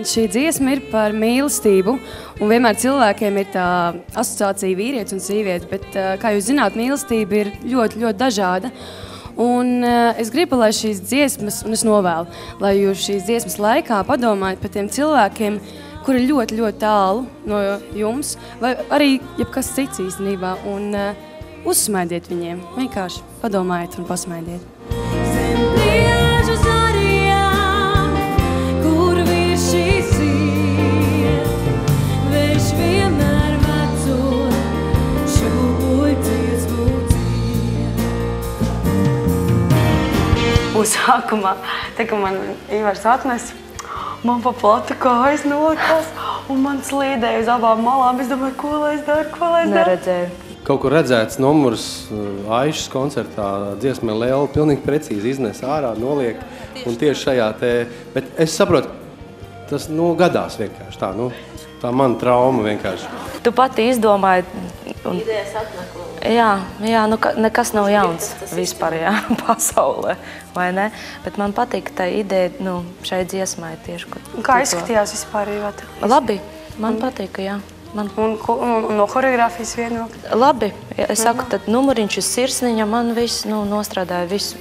Šī dziesma ir par mīlestību, un vienmēr cilvēkiem ir tā asociācija vīrietis un sīviete, bet, kā jūs zināt, mīlestība ir ļoti, ļoti dažāda. Un es gribu, lai šīs dziesmas, un es novēlu, lai jūs šīs dziesmas laikā padomājat par tiem cilvēkiem, kuri ļoti, ļoti tālu no jums, vai arī jebkas cits īstenībā, un uzsmaidiet viņiem. Vienkārši padomājiet un pasmaidiet. Sākumā, tā kā man Ivars atnes, man pa platu kājas nolikās, un man slīdēja uz abām malām. Es domāju, ko lai es daru, Neredzēju. Kaut kur redzēts numurs Aišas koncertā, dziesmē Lēla pilnīgi precīzi iznes ārā, noliek, un tieši šajā te, bet es saprotu, tas, gadās vienkārši tā, tā mana trauma vienkārši. Tu pati izdomāji. Idejas atmeklē. Jā, nekas nav jauns vispār, pasaulē, vai ne? Bet man patīk tā ideja, šai dziesmai tieši, kur... Kā izskatījās vispār, Ivata? Labi, man patīk, jā. Un no horeogrāfijas viedokļa? Labi, es saku, tad numuriņš uz sirsniņa, man viss, nostrādāja visu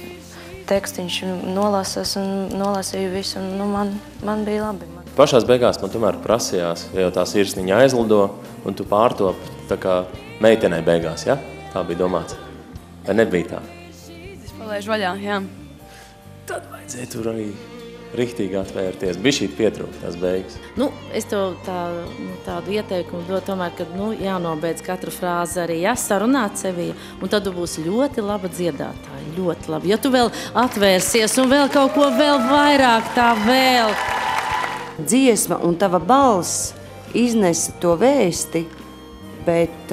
tekstiņš, nolasīju visu, un man bija labi. Pašās beigās man tomēr prasījās, ja jau tā sirsniņa aizlido, un tu pārtop tā kā meitenei beigās, ja? Tā bija domāts. Vai nebija tā? Es palaižu vaļā, jā. Tad vajadzēja tur arī rihtīgi atvērties. Bišķīt pietrūkt tās beigas. Es tev tādu ieteikumu dotu tomēr, ka jānobeidz katru frāzi arī sarunāt sevī, un tad tu būsi ļoti laba dziedātāja, ļoti labi. Ja tu vēl atvērsies un vēl kaut ko vēl vairāk, tā vēl. Dziesma un tava balss iznesa to vēsti, bet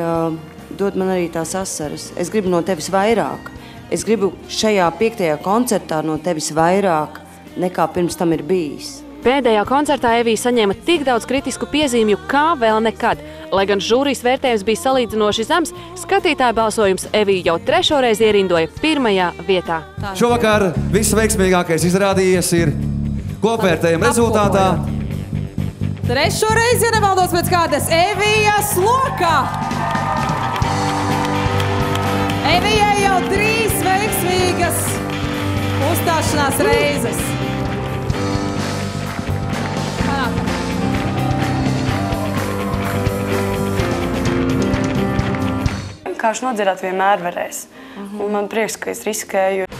dod man arī tās asaras. Es gribu no tevis vairāk. Es gribu šajā 5. koncertā no tevis vairāk, nekā pirms tam ir bijis. Pēdējā koncertā Evija saņēma tik daudz kritisku piezīmju, kā vēl nekad. Lai gan žūrijas vērtējums bija salīdzinoši zems, skatītāju balsojums Eviju jau 3. reizi ierindoja 1. vietā. Šovakar visveiksmīgākais izrādījies ir kopvērtējuma rezultātā. 3. reizi, ja nemaldos pēc kādas, Evija Sloka. Evijai jau 3 veiksmīgas uzstāšanās reizes. Vienkārši nodziedāt vienmēr varēs. Un man prieks, ka es riskēju.